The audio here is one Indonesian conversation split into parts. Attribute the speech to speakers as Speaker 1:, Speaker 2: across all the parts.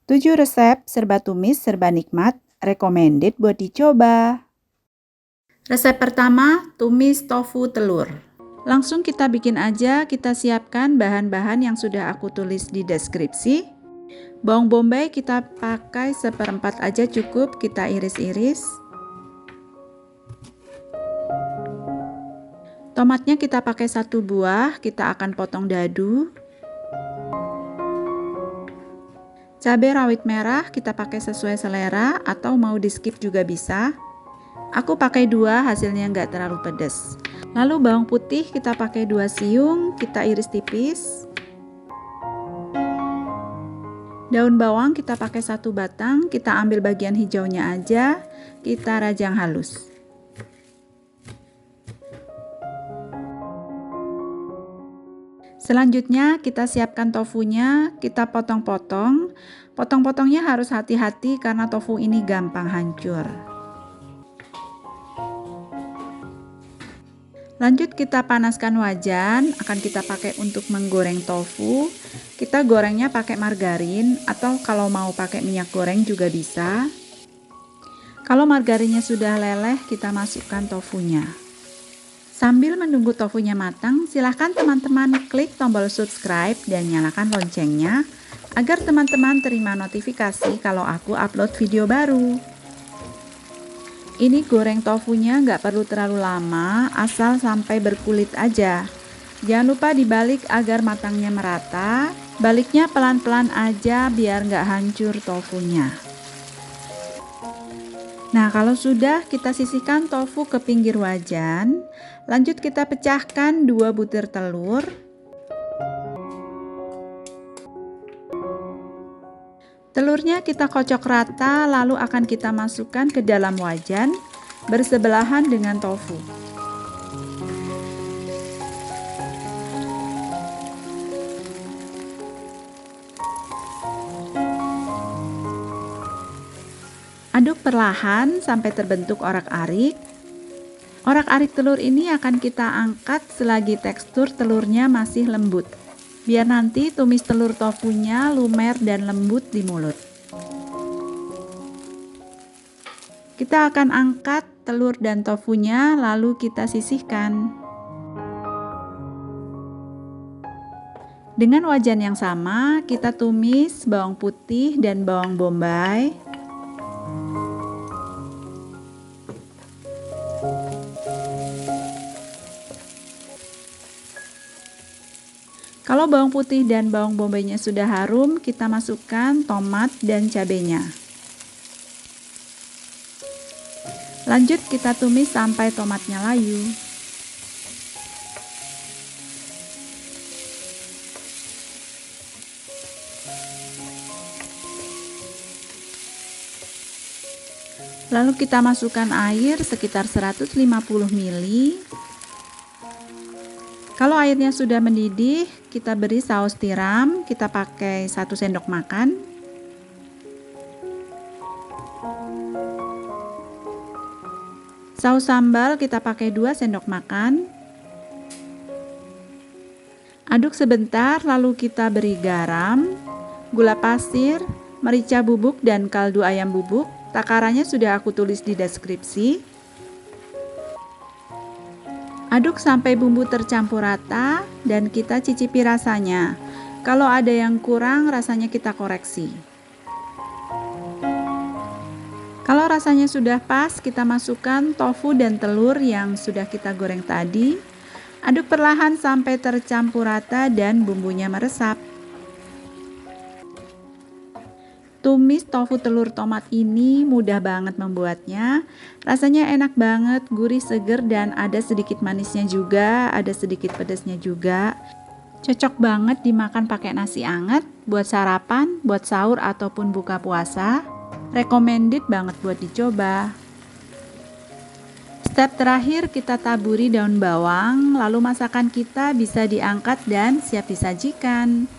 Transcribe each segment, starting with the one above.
Speaker 1: 7 resep serba tumis serba nikmat, recommended buat dicoba. Resep pertama, tumis tofu telur. Langsung kita bikin aja, kita siapkan bahan-bahan yang sudah aku tulis di deskripsi. Bawang bombay kita pakai 1/4 aja cukup, kita iris-iris. Tomatnya kita pakai 1 buah, kita akan potong dadu. Cabai rawit merah kita pakai sesuai selera atau mau di skip juga bisa. Aku pakai 2, hasilnya nggak terlalu pedas. Lalu bawang putih kita pakai 2 siung, kita iris tipis. Daun bawang kita pakai 1 batang, kita ambil bagian hijaunya aja, kita rajang halus. Selanjutnya kita siapkan tofunya, kita potong-potong. Potong-potongnya harus hati-hati karena tofu ini gampang hancur. Lanjut kita panaskan wajan, akan kita pakai untuk menggoreng tofu. Kita gorengnya pakai margarin atau kalau mau pakai minyak goreng juga bisa. Kalau margarinnya sudah leleh, kita masukkan tofunya. Sambil menunggu tofunya matang, silahkan teman-teman klik tombol subscribe dan nyalakan loncengnya agar teman-teman terima notifikasi kalau aku upload video baru. Ini goreng tofunya nggak perlu terlalu lama, asal sampai berkulit aja. Jangan lupa dibalik agar matangnya merata, baliknya pelan-pelan aja biar nggak hancur tofunya. Nah, kalau sudah kita sisihkan tofu ke pinggir wajan, lanjut kita pecahkan 2 butir telur. Telurnya kita kocok rata, lalu akan kita masukkan ke dalam wajan bersebelahan dengan tofu. Aduk perlahan sampai terbentuk orak-arik. Orak-arik telur ini akan kita angkat selagi tekstur telurnya masih lembut. Biar nanti tumis telur tofunya lumer dan lembut di mulut. Kita akan angkat telur dan tofunya lalu kita sisihkan. Dengan wajan yang sama, kita tumis bawang putih dan bawang bombay. Kalau bawang putih dan bawang bombaynya sudah harum, kita masukkan tomat dan cabenya. Lanjut kita tumis sampai tomatnya layu. Lalu kita masukkan air sekitar 150 ml. Kalau airnya sudah mendidih, kita beri saus tiram, kita pakai 1 sendok makan. Saus sambal kita pakai 2 sendok makan. Aduk sebentar, lalu kita beri garam, gula pasir, merica bubuk dan kaldu ayam bubuk. Takarannya sudah aku tulis di deskripsi. Aduk sampai bumbu tercampur rata dan kita cicipi rasanya. Kalau ada yang kurang, rasanya kita koreksi. Kalau rasanya sudah pas, kita masukkan tofu dan telur yang sudah kita goreng tadi. Aduk perlahan sampai tercampur rata dan bumbunya meresap. Tumis tofu telur tomat ini mudah banget membuatnya. Rasanya enak banget, gurih, seger, dan ada sedikit manisnya juga, ada sedikit pedasnya juga. Cocok banget dimakan pakai nasi anget, buat sarapan, buat sahur, ataupun buka puasa. Recommended banget buat dicoba. Step terakhir kita taburi daun bawang, lalu masakan kita bisa diangkat dan siap disajikan.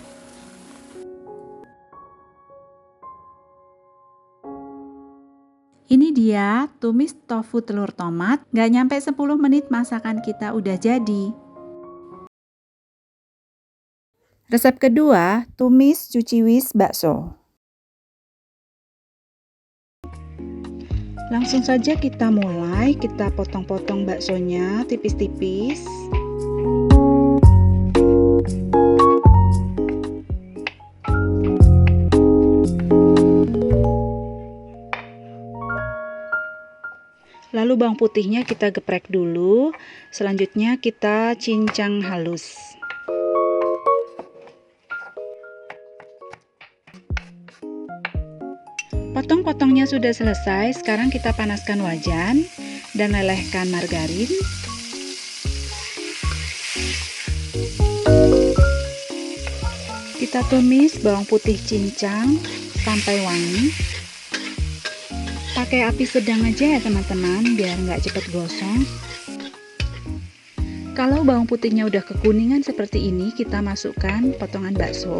Speaker 1: Ini dia tumis tofu telur tomat, gak nyampe 10 menit masakan kita udah jadi. Resep kedua, tumis cuciwis bakso. Langsung saja kita mulai, kita potong-potong baksonya tipis-tipis. Lalu bawang putihnya kita geprek dulu, selanjutnya kita cincang halus. Potong-potongnya sudah selesai, sekarang kita panaskan wajan dan lelehkan margarin. Kita tumis bawang putih cincang sampai wangi. Pakai api sedang aja ya teman-teman, biar nggak cepet gosong. Kalau bawang putihnya udah kekuningan seperti ini, kita masukkan potongan bakso.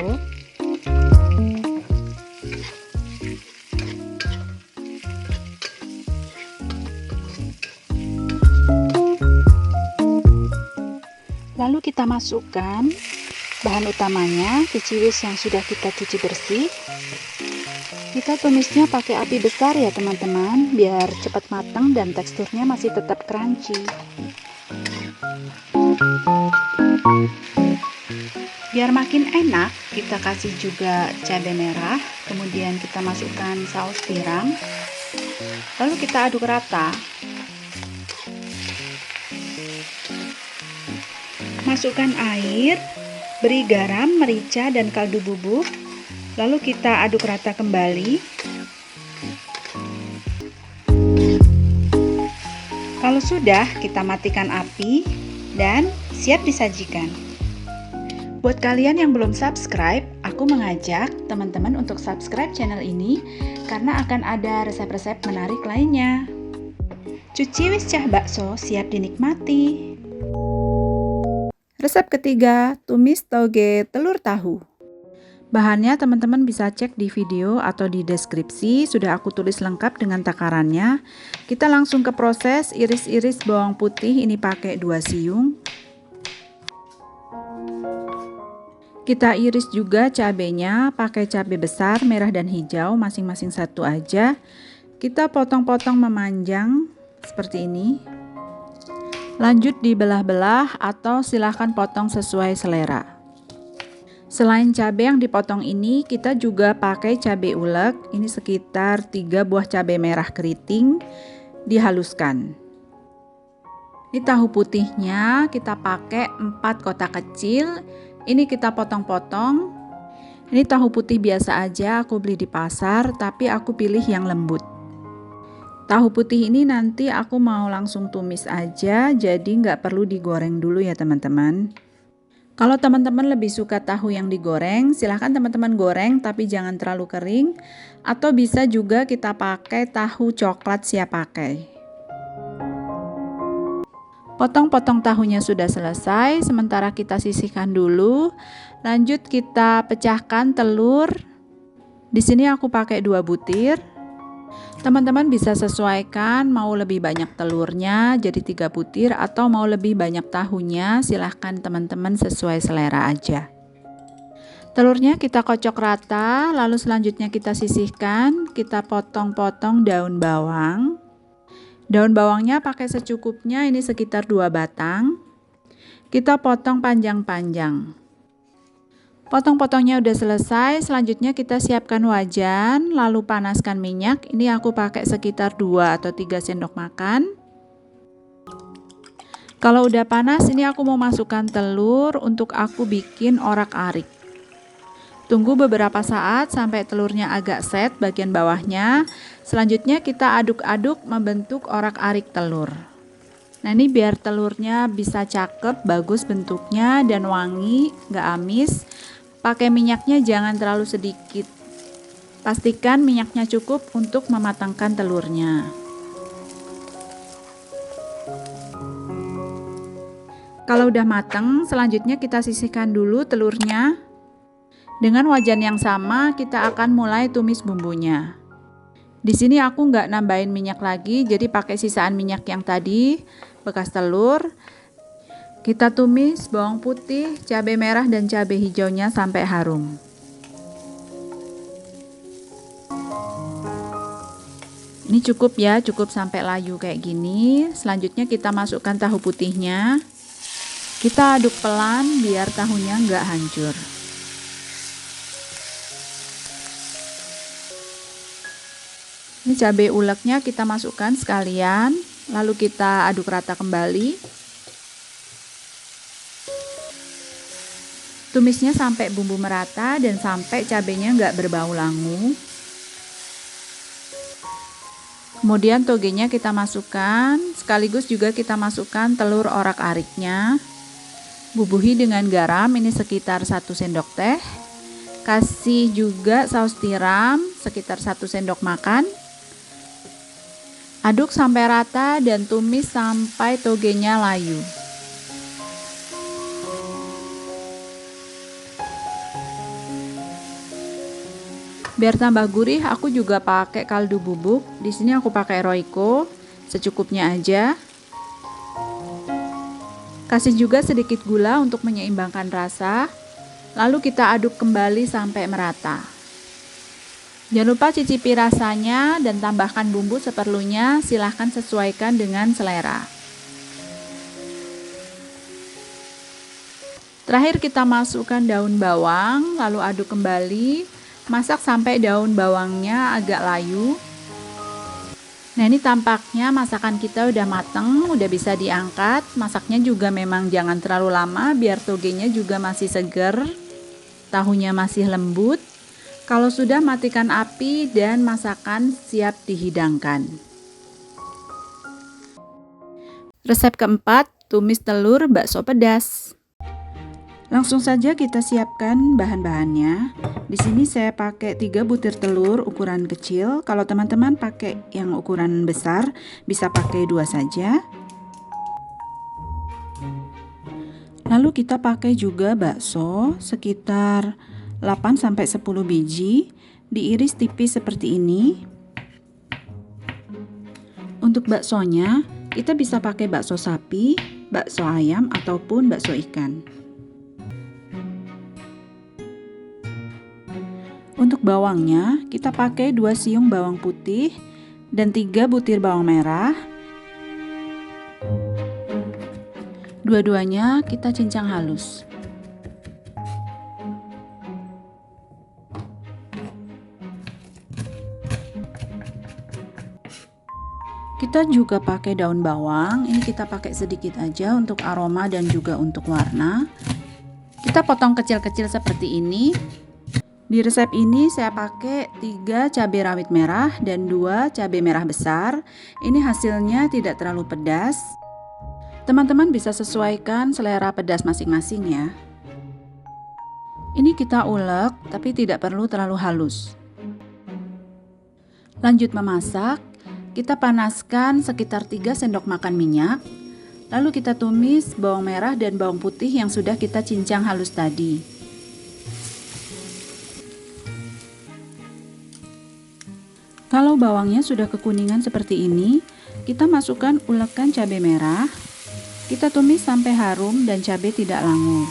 Speaker 1: Lalu kita masukkan bahan utamanya, kiciwis yang sudah kita cuci bersih. Kita tumisnya pakai api besar ya teman-teman, biar cepat matang dan teksturnya masih tetap crunchy. Biar makin enak, kita kasih juga cabai merah, kemudian kita masukkan saus tiram, lalu kita aduk rata. Masukkan air, beri garam, merica, dan kaldu bubuk. Lalu kita aduk rata kembali. Kalau sudah, kita matikan api dan siap disajikan. Buat kalian yang belum subscribe, aku mengajak teman-teman untuk subscribe channel ini karena akan ada resep-resep menarik lainnya. Cuciwis cah bakso siap dinikmati. Resep ketiga, tumis toge telur tahu. Bahannya teman-teman bisa cek di video atau di deskripsi, sudah aku tulis lengkap dengan takarannya. Kita langsung ke proses, iris-iris bawang putih, ini pakai 2 siung. Kita iris juga cabenya, pakai cabai besar, merah dan hijau, masing-masing 1 aja. Kita potong-potong memanjang seperti ini. Lanjut dibelah-belah atau silahkan potong sesuai selera. Selain cabai yang dipotong ini, kita juga pakai cabai ulek. Ini sekitar 3 buah cabai merah keriting, dihaluskan. Ini tahu putihnya kita pakai 4 kotak kecil. Ini kita potong-potong. Ini tahu putih biasa aja, aku beli di pasar, tapi aku pilih yang lembut. Tahu putih ini nanti aku mau langsung tumis aja, jadi nggak perlu digoreng dulu ya teman-teman. Kalau teman-teman lebih suka tahu yang digoreng, silahkan teman-teman goreng tapi jangan terlalu kering. Atau bisa juga kita pakai tahu coklat siap pakai. Potong-potong tahunya sudah selesai, sementara kita sisihkan dulu. Lanjut kita pecahkan telur. Di sini aku pakai 2 butir. Teman-teman bisa sesuaikan mau lebih banyak telurnya jadi 3 butir atau mau lebih banyak tahunya, silahkan teman-teman sesuai selera aja. Telurnya kita kocok rata, lalu selanjutnya kita sisihkan, kita potong-potong daun bawang. Daun bawangnya pakai secukupnya, ini sekitar 2 batang. Kita potong panjang-panjang. Potong-potongnya udah selesai, selanjutnya kita siapkan wajan, lalu panaskan minyak. Ini aku pakai sekitar 2 atau 3 sendok makan. Kalau udah panas, ini aku mau masukkan telur untuk aku bikin orak-arik. Tunggu beberapa saat sampai telurnya agak set bagian bawahnya. Selanjutnya kita aduk-aduk membentuk orak-arik telur. Nah ini biar telurnya bisa cakep, bagus bentuknya dan wangi, nggak amis. Pakai minyaknya jangan terlalu sedikit. Pastikan minyaknya cukup untuk mematangkan telurnya. Kalau udah matang, selanjutnya kita sisihkan dulu telurnya. Dengan wajan yang sama, kita akan mulai tumis bumbunya. Di sini aku nggak nambahin minyak lagi, jadi pakai sisaan minyak yang tadi, bekas telur. Kita tumis bawang putih, cabai merah dan cabai hijaunya sampai harum. Ini cukup ya, cukup sampai layu kayak gini. Selanjutnya kita masukkan tahu putihnya. Kita aduk pelan biar tahunya nggak hancur. Ini cabai uleknya kita masukkan sekalian, lalu kita aduk rata kembali. Tumisnya sampai bumbu merata dan sampai cabainya nggak berbau langu. Kemudian togenya kita masukkan, sekaligus juga kita masukkan telur orak-ariknya. Bubuhi dengan garam, ini sekitar 1 sendok teh. Kasih juga saus tiram sekitar 1 sendok makan. Aduk sampai rata dan tumis sampai togenya layu. Biar tambah gurih, aku juga pakai kaldu bubuk. Di sini aku pakai Royco, secukupnya aja. Kasih juga sedikit gula untuk menyeimbangkan rasa. Lalu kita aduk kembali sampai merata. Jangan lupa cicipi rasanya dan tambahkan bumbu seperlunya. Silahkan sesuaikan dengan selera. Terakhir kita masukkan daun bawang, lalu aduk kembali. Masak sampai daun bawangnya agak layu. Nah, ini tampaknya masakan kita udah mateng, udah bisa diangkat. Masaknya juga memang jangan terlalu lama biar togenya juga masih seger. Tahunya masih lembut. Kalau sudah, matikan api dan masakan siap dihidangkan. Resep keempat, tumis telur bakso pedas. Langsung saja kita siapkan bahan-bahannya. Di sini saya pakai 3 butir telur ukuran kecil. Kalau teman-teman pakai yang ukuran besar, bisa pakai 2 saja. Lalu kita pakai juga bakso sekitar 8-10 biji, diiris tipis seperti ini. Untuk baksonya, kita bisa pakai bakso sapi, bakso ayam, ataupun bakso ikan. Untuk bawangnya, kita pakai 2 siung bawang putih dan 3 butir bawang merah. Dua-duanya kita cincang halus. Kita juga pakai daun bawang, ini kita pakai sedikit aja untuk aroma dan juga untuk warna. Kita potong kecil-kecil seperti ini. Di resep ini saya pakai 3 cabai rawit merah dan 2 cabai merah besar. Ini hasilnya tidak terlalu pedas. Teman-teman bisa sesuaikan selera pedas masing-masing ya. Ini kita ulek tapi tidak perlu terlalu halus. Lanjut memasak. Kita panaskan sekitar 3 sendok makan minyak. Lalu kita tumis bawang merah dan bawang putih yang sudah kita cincang halus tadi. Kalau bawangnya sudah kekuningan seperti ini, kita masukkan ulekan cabai merah. Kita tumis sampai harum dan cabai tidak langu.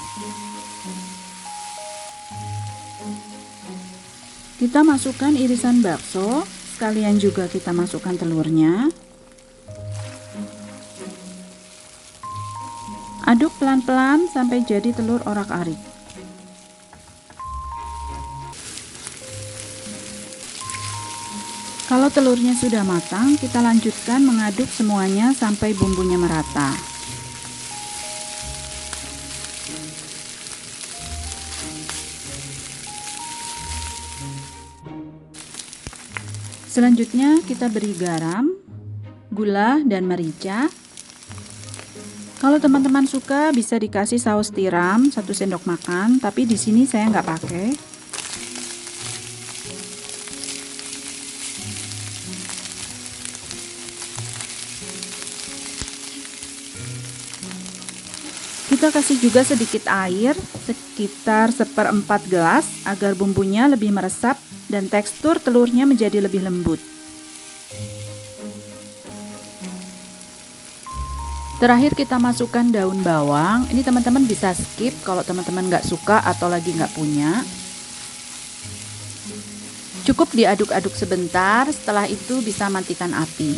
Speaker 1: Kita masukkan irisan bakso, sekalian juga kita masukkan telurnya. Aduk pelan-pelan sampai jadi telur orak-arik. Kalau telurnya sudah matang, kita lanjutkan mengaduk semuanya sampai bumbunya merata. Selanjutnya kita beri garam, gula, dan merica. Kalau teman-teman suka bisa dikasih saus tiram 1 sendok makan, tapi di sini saya nggak pakai. Kita kasih juga sedikit air, sekitar 1/4 gelas agar bumbunya lebih meresap dan tekstur telurnya menjadi lebih lembut. Terakhir kita masukkan daun bawang. Ini teman-teman bisa skip kalau teman-teman nggak suka atau lagi nggak punya. Cukup diaduk-aduk sebentar, setelah itu bisa matikan api.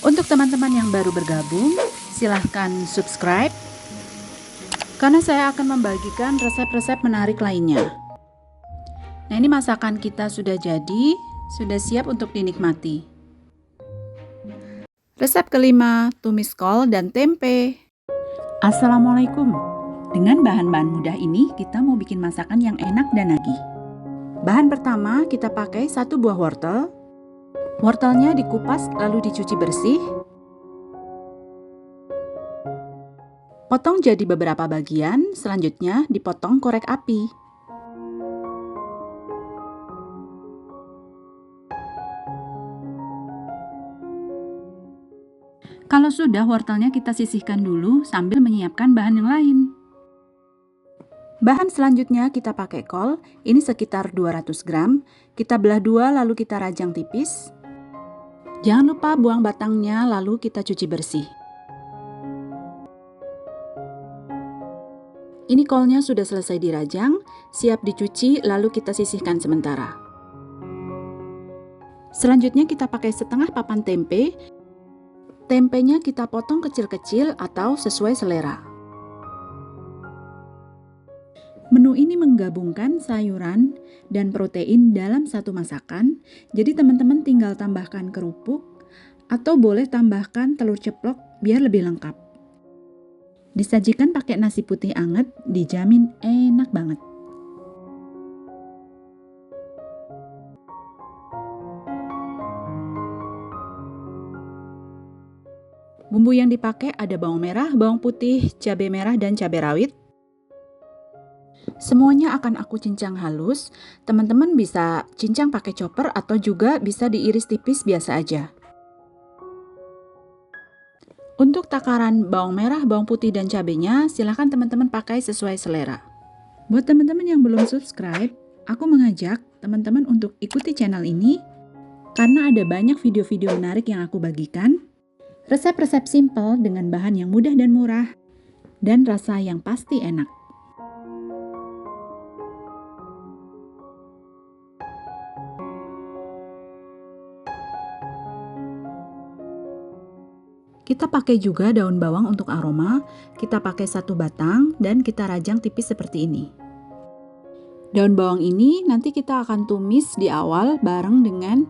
Speaker 1: Untuk teman-teman yang baru bergabung, silahkan subscribe, karena saya akan membagikan resep-resep menarik lainnya. Nah, ini masakan kita sudah jadi, sudah siap untuk dinikmati. Resep kelima, tumis kol dan tempe. Assalamualaikum. Dengan bahan-bahan mudah ini, kita mau bikin masakan yang enak dan nagih. Bahan pertama, kita pakai 1 buah wortel. Wortelnya dikupas lalu dicuci bersih. Potong jadi beberapa bagian, selanjutnya dipotong korek api. Kalau sudah, wortelnya kita sisihkan dulu sambil menyiapkan bahan yang lain. Bahan selanjutnya kita pakai kol, ini sekitar 200 gram. Kita belah dua lalu kita rajang tipis. Jangan lupa buang batangnya lalu kita cuci bersih. Ini kolnya sudah selesai dirajang, siap dicuci lalu kita sisihkan sementara. Selanjutnya kita pakai setengah papan tempe. Tempenya kita potong kecil-kecil atau sesuai selera. Menu ini menggabungkan sayuran dan protein dalam satu masakan, jadi teman-teman tinggal tambahkan kerupuk atau boleh tambahkan telur ceplok biar lebih lengkap. Disajikan pakai nasi putih anget, dijamin enak banget. Bumbu yang dipakai ada bawang merah, bawang putih, cabai merah, dan cabai rawit. Semuanya akan aku cincang halus. Teman-teman bisa cincang pakai chopper atau juga bisa diiris tipis biasa aja. Untuk takaran bawang merah, bawang putih, dan cabenya, silahkan teman-teman pakai sesuai selera. Buat teman-teman yang belum subscribe, aku mengajak teman-teman untuk ikuti channel ini karena ada banyak video-video menarik yang aku bagikan. Resep-resep simple dengan bahan yang mudah dan murah, dan rasa yang pasti enak. Kita pakai juga daun bawang untuk aroma, kita pakai 1 batang dan kita rajang tipis seperti ini. Daun bawang ini nanti kita akan tumis di awal bareng dengan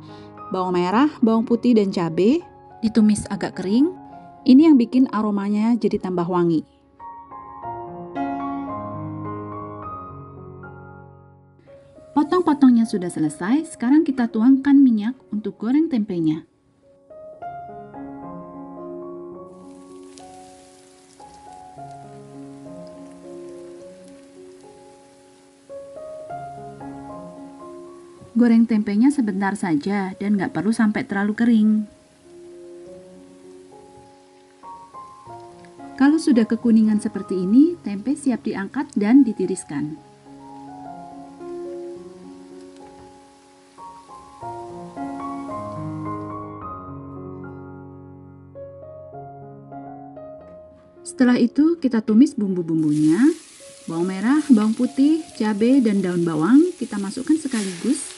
Speaker 1: bawang merah, bawang putih, dan cabai. Ditumis agak kering, ini yang bikin aromanya jadi tambah wangi. Potong-potongnya sudah selesai, sekarang kita tuangkan minyak untuk goreng tempenya. Goreng tempenya sebentar saja dan nggak perlu sampai terlalu kering. Kalau sudah kekuningan seperti ini, tempe siap diangkat dan ditiriskan. Setelah itu kita tumis bumbu-bumbunya. Bawang merah, bawang putih, cabai, dan daun bawang kita masukkan sekaligus.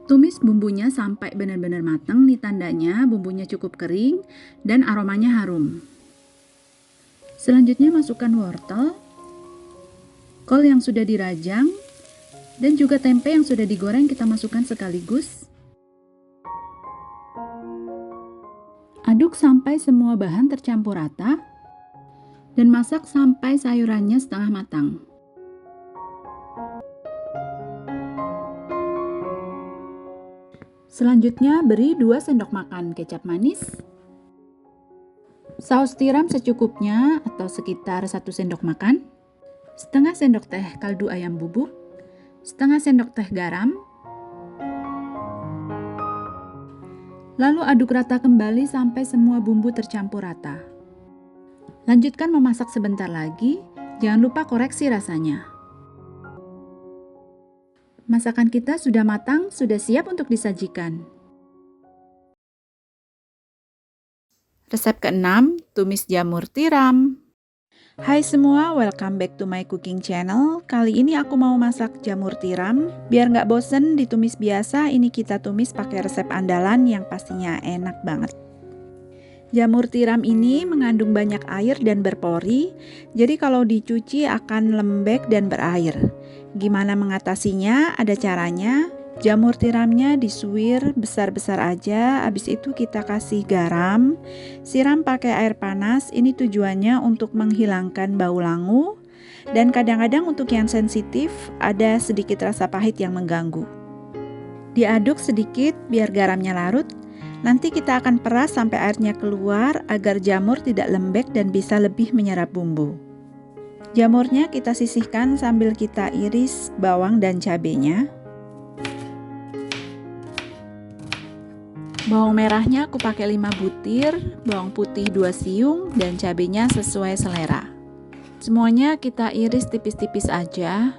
Speaker 1: Tumis bumbunya sampai benar-benar matang, nih tandanya bumbunya cukup kering dan aromanya harum. Selanjutnya masukkan wortel, kol yang sudah dirajang, dan juga tempe yang sudah digoreng kita masukkan sekaligus. Aduk sampai semua bahan tercampur rata dan masak sampai sayurannya setengah matang. Selanjutnya beri 2 sendok makan kecap manis, saus tiram secukupnya atau sekitar 1 sendok makan, setengah sendok teh kaldu ayam bubuk, setengah sendok teh garam, lalu aduk rata kembali sampai semua bumbu tercampur rata. Lanjutkan memasak sebentar lagi, jangan lupa koreksi rasanya. Masakan kita sudah matang, sudah siap untuk disajikan. Resep keenam, tumis jamur tiram. Hai semua, welcome back to my cooking channel. Kali ini aku mau masak jamur tiram. Biar nggak bosen ditumis biasa, ini kita tumis pakai resep andalan yang pastinya enak banget. Jamur tiram ini mengandung banyak air dan berpori, jadi kalau dicuci akan lembek dan berair. Gimana mengatasinya? Ada caranya. Jamur tiramnya disuir besar-besar aja, habis itu kita kasih garam, siram pakai air panas. Ini tujuannya untuk menghilangkan bau langu, dan kadang-kadang untuk yang sensitif ada sedikit rasa pahit yang mengganggu. Diaduk sedikit biar garamnya larut. Nanti kita akan peras sampai airnya keluar agar jamur tidak lembek dan bisa lebih menyerap bumbu. Jamurnya kita sisihkan sambil kita iris bawang dan cabenya. Bawang merahnya aku pakai 5 butir, bawang putih 2 siung, dan cabenya sesuai selera. Semuanya kita iris tipis-tipis aja.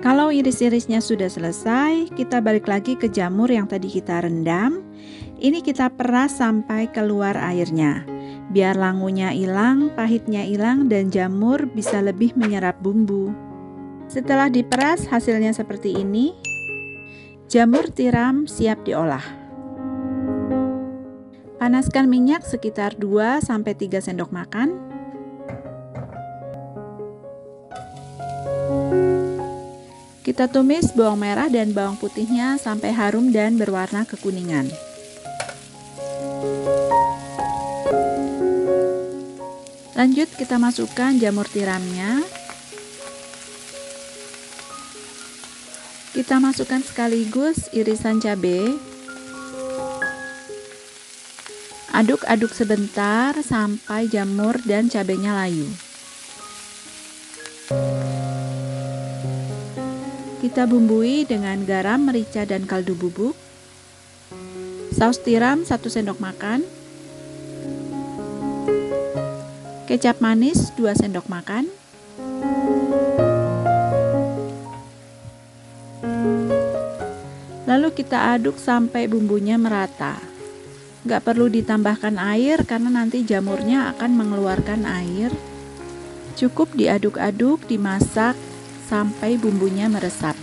Speaker 1: Kalau iris-irisnya sudah selesai, kita balik lagi ke jamur yang tadi kita rendam. Ini kita peras sampai keluar airnya. Biar langunya hilang, pahitnya hilang, dan jamur bisa lebih menyerap bumbu. Setelah diperas, hasilnya seperti ini. Jamur tiram siap diolah. Panaskan minyak sekitar 2-3 sendok makan. Kita tumis bawang merah dan bawang putihnya sampai harum dan berwarna kekuningan. Lanjut kita masukkan jamur tiramnya. Kita masukkan sekaligus irisan cabai. Aduk-aduk sebentar sampai jamur dan cabainya layu. Kita bumbui dengan garam, merica, dan kaldu bubuk. Saus tiram 1 sendok makan. Kecap manis 2 sendok makan. Lalu kita aduk sampai bumbunya merata. Gak perlu ditambahkan air karena nanti jamurnya akan mengeluarkan air. Cukup diaduk-aduk, dimasak sampai bumbunya meresap.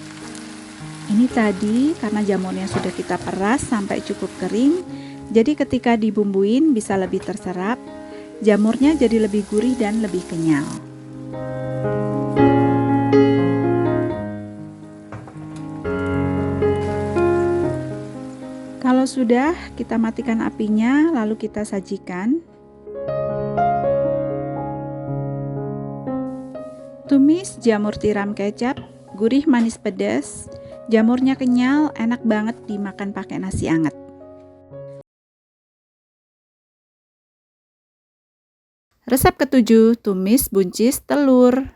Speaker 1: Ini tadi karena jamurnya sudah kita peras sampai cukup kering, jadi ketika dibumbuin bisa lebih terserap, jamurnya jadi lebih gurih dan lebih kenyal. Kalau sudah, kita matikan apinya lalu kita sajikan. Tumis jamur tiram kecap, gurih manis pedas, jamurnya kenyal, enak banget dimakan pakai nasi hangat. Resep ke-7, tumis buncis telur.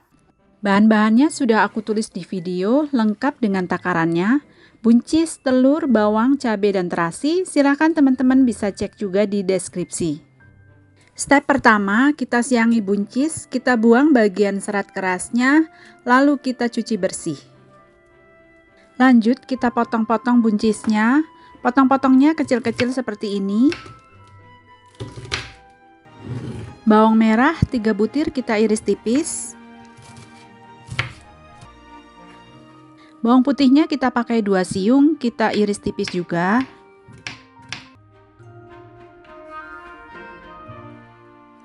Speaker 1: Bahan-bahannya sudah aku tulis di video, lengkap dengan takarannya. Buncis, telur, bawang, cabai, dan terasi, silahkan teman-teman bisa cek juga di deskripsi. Step pertama, kita siangi buncis, kita buang bagian serat kerasnya, lalu kita cuci bersih. Lanjut, kita potong-potong buncisnya. Potong-potongnya kecil-kecil seperti ini. Bawang merah 3 butir kita iris tipis. Bawang putihnya kita pakai 2 siung, kita iris tipis juga.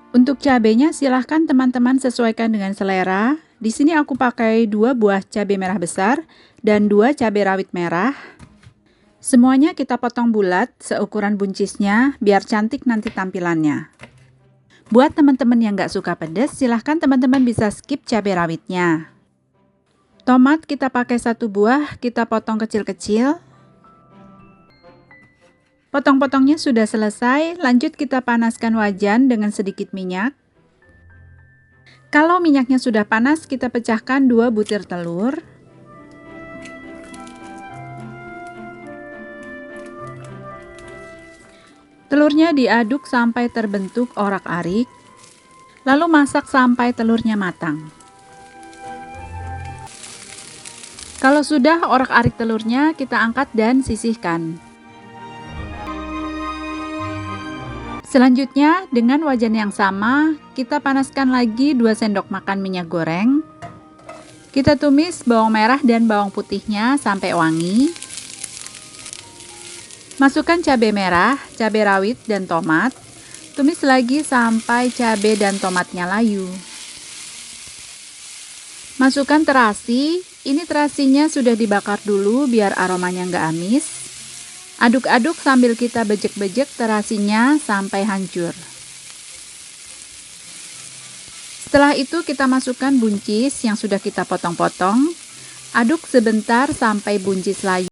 Speaker 1: Untuk cabenya silahkan teman-teman sesuaikan dengan selera. Di sini aku pakai 2 buah cabai merah besar dan 2 cabai rawit merah. Semuanya kita potong bulat seukuran buncisnya biar cantik nanti tampilannya. Buat teman-teman yang gak suka pedas, silahkan teman-teman bisa skip cabai rawitnya. Tomat kita pakai 1 buah, kita potong kecil-kecil. Potong-potongnya sudah selesai, lanjut kita panaskan wajan dengan sedikit minyak. Kalau minyaknya sudah panas, kita pecahkan 2 butir telur. Telurnya diaduk sampai terbentuk orak-arik, lalu masak sampai telurnya matang. Kalau sudah orak-arik telurnya, kita angkat dan sisihkan. Selanjutnya, dengan wajan yang sama, kita panaskan lagi 2 sendok makan minyak goreng. Kita tumis bawang merah dan bawang putihnya sampai wangi. Masukkan cabai merah, cabai rawit, dan tomat. Tumis lagi sampai cabai dan tomatnya layu. Masukkan terasi. Ini terasinya sudah dibakar dulu biar aromanya nggak amis. Aduk-aduk sambil kita bejek-bejek terasinya sampai hancur. Setelah itu kita masukkan buncis yang sudah kita potong-potong. Aduk sebentar sampai buncis layu.